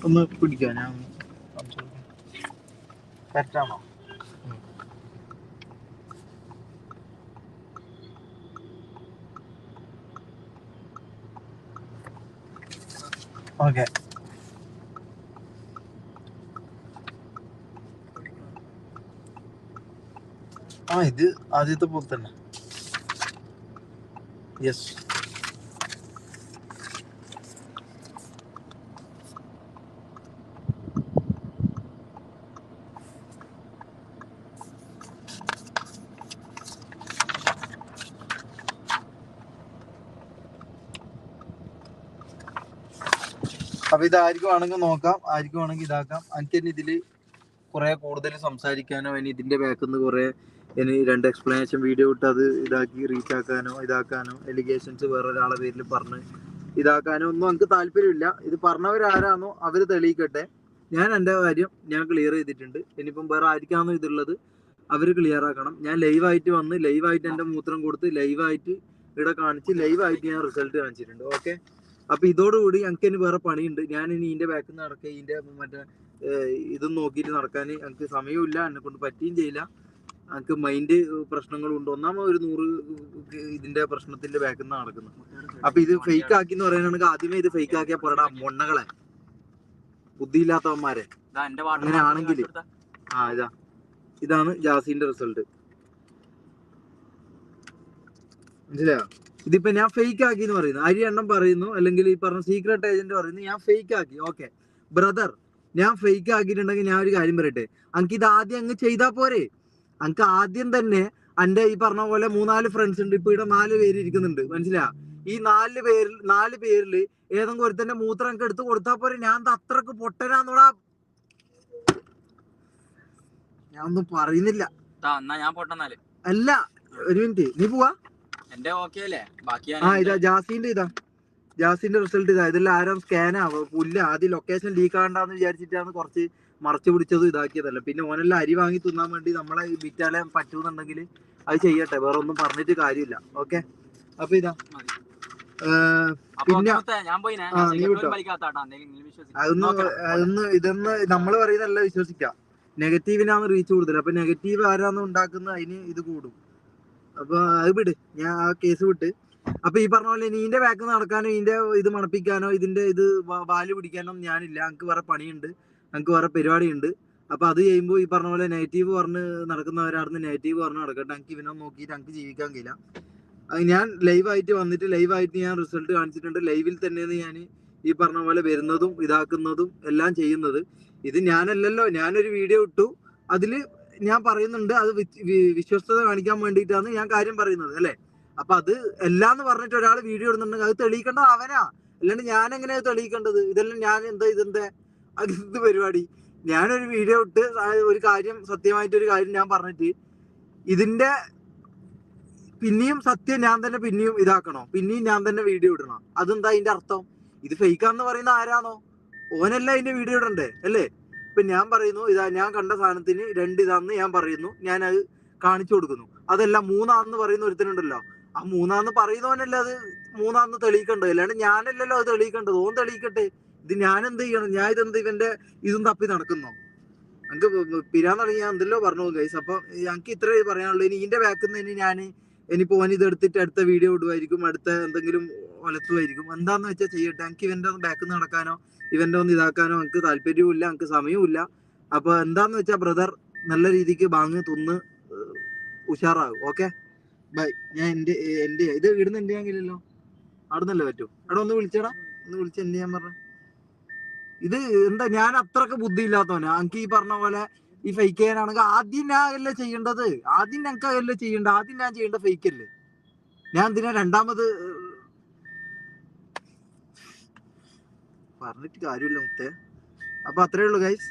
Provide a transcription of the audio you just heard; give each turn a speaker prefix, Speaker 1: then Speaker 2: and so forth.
Speaker 1: ഒന്ന് പിടിക്കാം. ഞാൻ കറക്റ്റാണോ? ഓക്കെ. ഇത് ആദ്യത്തെ പോലെ തന്നെ. യെസ്. അപ്പൊ ഇത് ആർക്കും വേണമെങ്കിൽ നോക്കാം, ആർക്കും വേണമെങ്കിൽ ഇതാക്കാം. എനിക്ക് തന്നെ ഇതില് കുറെ കൂടുതൽ സംസാരിക്കാനോ, ഇനി ഇതിന്റെ ബാക്കിൽ നിന്ന് കുറെ ഇനി 2 എക്സ്പ്ലനേഷൻ വീഡിയോ ഇട്ട് അത് ഇതാക്കി റീച്ച് ആക്കാനോ ഇതാക്കാനോ എലിഗേഷൻസ് വേറെ ഒരാളെ പേരിൽ പറഞ്ഞ് ഇതാക്കാനോ ഒന്നും എനിക്ക് താല്പര്യമില്ല. ഇത് പറഞ്ഞവരാരാണോ അവര് തെളിയിക്കട്ടെ. ഞാൻ എൻ്റെ കാര്യം ഞാൻ ക്ലിയർ ചെയ്തിട്ടുണ്ട്. ഇനിയിപ്പം വേറെ ആർക്കാണോ ഇതുള്ളത് അവര് ക്ലിയർ ആക്കണം. ഞാൻ ലൈവായിട്ട് വന്ന് ലൈവായിട്ട് എൻ്റെ മൂത്രം കൊടുത്ത് ലൈവായിട്ട് ഇവിടെ കാണിച്ച് ലൈവായിട്ട് ഞാൻ റിസൾട്ട് കാണിച്ചിട്ടുണ്ട്. ഓക്കെ. അപ്പൊ ഇതോടുകൂടി എനിക്ക് ഇനി വേറെ പണിയുണ്ട്. ഞാൻ ഇനി ഇതിന്റെ ബാക്കിൽ നിന്ന് നടക്കുക, ഇതിന്റെ മറ്റേ ഇതൊന്നും നോക്കിയിട്ട് നടക്കാൻ എനിക്ക് സമയമില്ല, എന്നെ കൊണ്ട് പറ്റുകയും ചെയ്യില്ല. എനിക്ക് മൈൻഡ് പ്രശ്നങ്ങളുണ്ട്. ഒന്നാമത് ഒരു 100 ഇതിന്റെ പ്രശ്നത്തിന്റെ ബാക്കിൽ നിന്ന് നടക്കുന്നു. അപ്പൊ ഇത് ഫേക്ക് ആക്കി എന്ന് പറയുകയാണെങ്കിൽ ആദ്യമേ ഇത് ഫേക്ക് ആക്കിയാ പോരാ മൊണ്ണകളെ, ബുദ്ധിയില്ലാത്തവന്മാരെ. അങ്ങനെ ആണെങ്കിൽ ഇതാണ് ജാസിന്റെ റിസൾട്ട്. മനസ്സിലായോ? ഇതിപ്പോ ഞാൻ ഫേക്ക് ആക്കി എന്ന് പറയുന്നു, അരി എണ്ണം പറയുന്നു, അല്ലെങ്കിൽ ഈ പറഞ്ഞ സീക്രട്ട് ഏജന്റ് പറയുന്നു ഞാൻ ഫേക്ക് ആക്കി. ഓക്കെ ബ്രദർ, ഞാൻ ഫേക്ക് ആക്കിയിട്ടുണ്ടെങ്കിൽ ഞാൻ ഒരു കാര്യം പറയട്ടെ, അനക്ക് ഇത് ആദ്യം അങ്ങ് ചെയ്താ പോരെ? അനക്ക് ആദ്യം തന്നെ എന്റെ ഈ പറഞ്ഞ പോലെ 3-4 ഫ്രണ്ട്സ് ഉണ്ട്. ഇപ്പൊ ഇവിടെ 4 പേര് ഇരിക്കുന്നുണ്ട്. മനസ്സിലാ? ഈ 4 പേരിൽ ഏതെങ്കിലും ഒരുത്തന്റെ മൂത്രം എനിക്ക് എടുത്ത് കൊടുത്താ പോരെ? ഞാൻ അത്രക്ക് പൊട്ടനാന്നോടാ. ഞാൻ ഒന്നും പറയുന്നില്ല. അല്ല, ഒരു മിനിറ്റ്, നീ പോവാ. ഇതാ ജാസിന്റെ റിസൾട്ട് ഇതാ. ഇതെല്ലാം ആരും സ്കാൻ പുല്ല. ആദ്യം ലൊക്കേഷൻ ലീക്ക് ആകണ്ടെന്ന് വിചാരിച്ചിട്ടാണ് കുറച്ച് മറച്ചു പിടിച്ചതും ഇതാക്കിയതല്ല. പിന്നെ ഓനെല്ലാം അരി വാങ്ങി തിന്നാൻ വേണ്ടി നമ്മളെ വിറ്റാലെ പറ്റുന്നുണ്ടെങ്കിൽ അത് ചെയ്യട്ടെ, വേറെ ഒന്നും പറഞ്ഞിട്ട് കാര്യമില്ല. ഓക്കെ. അപ്പൊ ഇതാ പിന്നെ നീ വിട്ടോ. ഇതൊന്ന് നമ്മള് പറയുന്നതല്ല വിശ്വസിക്കാം. നെഗറ്റീവിനാണ് റീച്ച് കൂടുതൽ. അപ്പൊ നെഗറ്റീവ് ആരാന്ന് ഉണ്ടാക്കുന്നത് അതിന് ഇത് കൂടും. അപ്പൊ അത് വിട്, ഞാൻ ആ കേസ് വിട്ട്. അപ്പൊ ഈ പറഞ്ഞ പോലെ നീന്റെ ബാക്ക് നടക്കാനോ ഇതിന്റെ ഇത് മണപ്പിക്കാനോ ഇതിന്റെ ഇത് വാല് പിടിക്കാനോ ഞാനില്ല. എനിക്ക് വേറെ പണിയുണ്ട്, എനിക്ക് വേറെ പരിപാടിയുണ്ട്. അപ്പൊ അത് ചെയ്യുമ്പോൾ ഈ പറഞ്ഞ പോലെ നെഗറ്റീവ് പറഞ്ഞ് നടക്കുന്നവരാണെന്ന് നെഗറ്റീവ് പറഞ്ഞ് നടക്കട്ടെ. എനിക്ക് ഇവനെ നോക്കിയിട്ട് എനിക്ക് ജീവിക്കാൻ കഴിയില്ല. ഞാൻ ലൈവായിട്ട് വന്നിട്ട് ലൈവായിട്ട് ഞാൻ റിസൾട്ട് കാണിച്ചിട്ടുണ്ട്. ലൈവിൽ തന്നെയാണ് ഞാൻ ഈ പറഞ്ഞ പോലെ വരുന്നതും ഇതാക്കുന്നതും എല്ലാം ചെയ്യുന്നത്. ഇത് ഞാനല്ലല്ലോ, ഞാനൊരു വീഡിയോ ഇട്ടു, അതില് ഞാൻ പറയുന്നുണ്ട്, അത് വിശ്വസ്തത കാണിക്കാൻ വേണ്ടിയിട്ടാണ് ഞാൻ കാര്യം പറയുന്നത്, അല്ലെ? അപ്പൊ അത് എല്ലാന്ന് പറഞ്ഞിട്ട് ഒരാൾ വീഡിയോ ഇടുന്നുണ്ടെങ്കിൽ അത് തെളിയിക്കേണ്ടത് അവനാ, അല്ലാണ്ട് ഞാൻ എങ്ങനെയാ തെളിയിക്കേണ്ടത്? ഇതെല്ലാം ഞാൻ ഇതെന്താ അത് പരിപാടി? ഞാനൊരു വീഡിയോ ഇട്ട് ഒരു കാര്യം, സത്യമായിട്ടൊരു കാര്യം ഞാൻ പറഞ്ഞിട്ട് ഇതിന്റെ പിന്നെയും സത്യം ഞാൻ തന്നെ പിന്നെയും ഇതാക്കണോ? പിന്നെയും ഞാൻ തന്നെ വീഡിയോ ഇടണം? അതെന്താ അതിന്റെ അർത്ഥം? ഇത് ഫേക്കാന്ന് പറയുന്ന ആരാണോ ഓനല്ല അതിന്റെ വീഡിയോ ഇടണ്ടേ, അല്ലേ? ഇപ്പൊ ഞാൻ പറയുന്നു ഇതാ, ഞാൻ കണ്ട സാധനത്തിന് 2 ഇതാന്ന് ഞാൻ പറയുന്നു, ഞാൻ അത് കാണിച്ചു കൊടുക്കുന്നു. അതല്ല 3 പറയുന്ന ഒരുത്തനുണ്ടല്ലോ, ആ 3 പറയുന്നവനല്ല അത് 3 തെളിയിക്കേണ്ടത്, അല്ലാണ്ട് ഞാനല്ലല്ലോ അത് തെളിയിക്കേണ്ടത്. ഓൻ തെളിയിക്കട്ടെ. ഇത് ഞാൻ എന്ത് ചെയ്യണം? ഞാൻ ഇതെന്ത് ഇവന്റെ ഇതും തപ്പി നടക്കുന്നോ? എനിക്ക് പിരാൻ തുടങ്ങി ഞാൻ എന്തെല്ലോ പറഞ്ഞു ഗൈസ്. അപ്പൊ എനിക്ക് ഇത്രേ പറയാനുള്ളൂ. ഇനി ഇതിന്റെ ബാക്കിൽ നിന്ന് ഇനിയിപ്പോ ഓൻ ഇത് എടുത്തിട്ട് അടുത്ത വീഡിയോ ഇടുമായിരിക്കും, അടുത്ത എന്തെങ്കിലും ഒലത്തുമായിരിക്കും. എന്താന്ന് വെച്ചാൽ ചെയ്യട്ടെ. എനിക്ക് ഇവന്റെ ഒന്ന് ബാക്കിൽ നിന്ന് നടക്കാനോ ഇവന്റെ ഒന്ന് ഇതാക്കാനോ എനിക്ക് താല്പര്യവും ഇല്ല, എനിക്ക് സമയവും ഇല്ല. അപ്പൊ എന്താന്ന് വെച്ചാൽ ബ്രദർ നല്ല രീതിക്ക് ബാങ്ങ് തിന്ന് ഉഷാറാകും. Okay bye. ഞാൻ എന്റെ ഇത് ഇടുന്ന എന്ത് ചെയ്യാങ്കില്ലല്ലോ, അവിടുന്നല്ലേ പറ്റൂ. അവിടെ ഒന്ന് വിളിച്ചടാ, ഒന്ന് വിളിച്ച് എന്ത് ചെയ്യാൻ പറഞ്ഞ. ഇത് എന്താ, ഞാൻ അത്രക്ക് ബുദ്ധി ഇല്ലാത്തവനാ? എനിക്ക് ഈ പറഞ്ഞ പോലെ ഈ ഫേക്ക് ചെയ്യാനാണെങ്കിൽ ആദ്യം ഞാൻ അല്ലേ ചെയ്യേണ്ടത്? ആദ്യം ഞങ്ങൾക്ക് അതല്ലേ ചെയ്യേണ്ടത്? ആദ്യം ഞാൻ ചെയ്യേണ്ട ഫേക്ക് അല്ലേ? ഞാൻ എന്തിനാ രണ്ടാമത് പറഞ്ഞിട്ട് കാര്യമില്ല മുത്തേ. അപ്പൊ അത്രേ ഉള്ളൂ ഗൈസ്.